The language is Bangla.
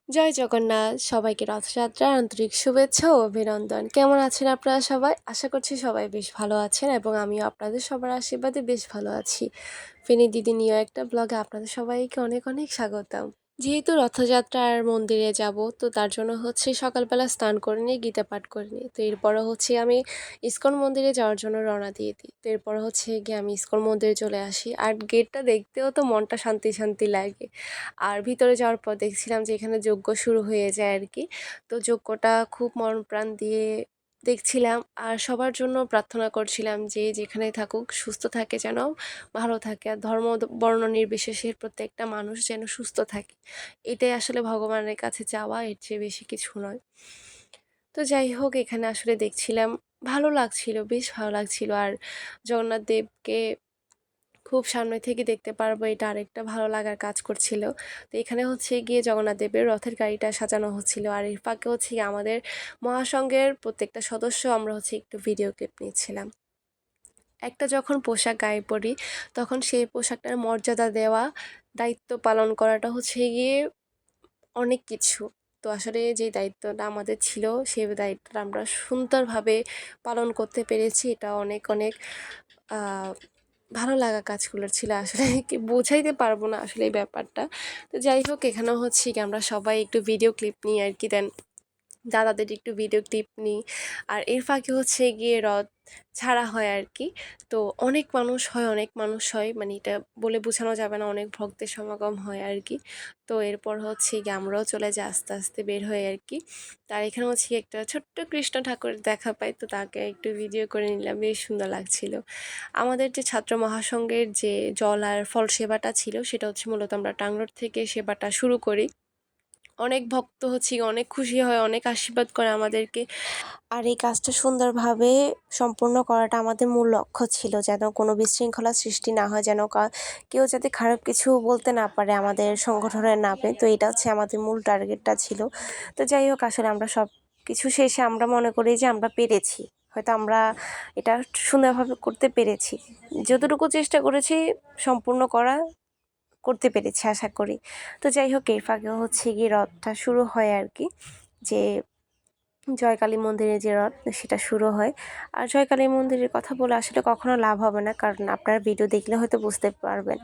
জয় জগন্নাথ, সবাইকে রথযাত্রার আন্তরিক শুভেচ্ছা ও অভিনন্দন। কেমন আছেন আপনারা সবাই? আশা করছি সবাই বেশ ভালো আছেন এবং আমিও আপনাদের সবার আশীর্বাদে বেশ ভালো আছি। ফেনী দিদি নিউ একটা ব্লগে আপনাদের সবাইকে অনেক অনেক স্বাগতম। যেহেতু রথযাত্রার মন্দিরে যাব, তো তার জন্য সকালবেলা স্নান করে নিয়ে গীতা পাঠ করে নিই। তো এরপরে আমি ইসকন মন্দিরে যাওয়ার জন্য রওনা দিয়ে দিই। তো এরপরে গিয়ে আমি ইসকন মন্দিরে চলে আসি। আর গেটটা দেখতেও তো মনটা শান্তি শান্তি লাগে। আর ভিতরে যাওয়ার পর দেখছিলাম যে এখানে যজ্ঞ শুরু হয়ে যায় আর কি। তো যজ্ঞটা খুব মন প্রাণ দিয়ে দেখছিলাম আর সবার জন্য প্রার্থনা করছিলাম যে যেখানে থাকুক সুস্থ থাকে, যেন ভালো থাকে, আর ধর্ম বর্ণ নির্বিশেষে প্রত্যেকটা মানুষ যেন সুস্থ থাকে। এটাই আসলে ভগবানের কাছে চাওয়া, এর চেয়ে বেশি কিছু নয়। তো যাই হোক, এখানে দেখছিলাম, ভালো লাগছিল, বেশ ভালো লাগছিল। আর জগন্নাথ দেবকে খুব সামনে থেকে দেখতে পারবো, এটা আরেকটা ভালো লাগার কাজ করছিল। তো এখানে গিয়ে জগন্নাথ দেবের রথের গাড়িটা সাজানো হচ্ছিল, আর এর ফাঁকে গিয়ে আমাদের মহাসংঘের প্রত্যেকটা সদস্য আমরা একটু ভিডিও ক্লিপ নিচ্ছিলাম। একটা যখন পোশাক গায়ে পরি, তখন সেই পোশাকটার মর্যাদা দেওয়া, দায়িত্ব পালন করাটা গিয়ে অনেক কিছু। তো আসলে যে দায়িত্বটা আমাদের ছিল, সেই দায়িত্বটা আমরা সুন্দরভাবে পালন করতে পেরেছি। এটা অনেক অনেক ভালো লাগা কাজ ছিল আসলে। কি বোঝাইতে পারবো না আসলে এই ব্যাপারটা। তো যাই হোক, এখানেও কি আমরা সবাই একটু ভিডিও ক্লিপ নিই আর কি, দেন দাদাদের একটু ভিডিও ক্লিপ নিই। আর এর ফাঁকে গিয়ে রথ ছাড়া হয় আর কি। তো অনেক মানুষ হয়, মানে এটা বলে বোঝানো যাবে না, অনেক ভক্তের সমাগম হয় আর কি। তো এরপর গিয়ে আমরাও চলে যাই আস্তে আস্তে বের হয়ে আর কি। তার এখানে একটা ছোট্ট কৃষ্ণ ঠাকুরের দেখা পাই, তো তাকে একটু ভিডিও করে নিলাম, বেশ সুন্দর লাগছিল। আমাদের যে ছাত্র মহাসংঘের যে জল আর ফল সেবাটা ছিল, সেটা মূলত আমরা টাংরোড থেকে সেবাটা শুরু করি। অনেক ভক্ত অনেক খুশি হয়, অনেক আশীর্বাদ করে আমাদেরকে। আর এই কাজটা সুন্দরভাবে সম্পূর্ণ করাটা আমাদের মূল লক্ষ্য ছিল, যেন কোনো বিশৃঙ্খলা সৃষ্টি না হয়, যেন কেউ যাতে খারাপ কিছু বলতে না পারে আমাদের সংগঠনের নামে। তো এটা আমাদের মূল টার্গেটটা ছিল। তো যাই হোক, আসলে আমরা সব কিছু শেষে আমরা মনে করি যে আমরা পেরেছি, হয়তো আমরা এটা সুন্দরভাবে করতে পেরেছি। যতটুকু চেষ্টা করেছি সম্পূর্ণ করতে পেরেছি আশা করি। তো যাই হোক, এর ফাঁকে গিয়ে রথটা শুরু হয় আর কি, যে জয়কালী মন্দিরে যে রথ সেটা শুরু হয়। আর জয়কালী মন্দিরের কথা বলে আসলে কখনো লাভ হবে না, কারণ আপনারা ভিডিও দেখলে হয়তো বুঝতে পারবেন।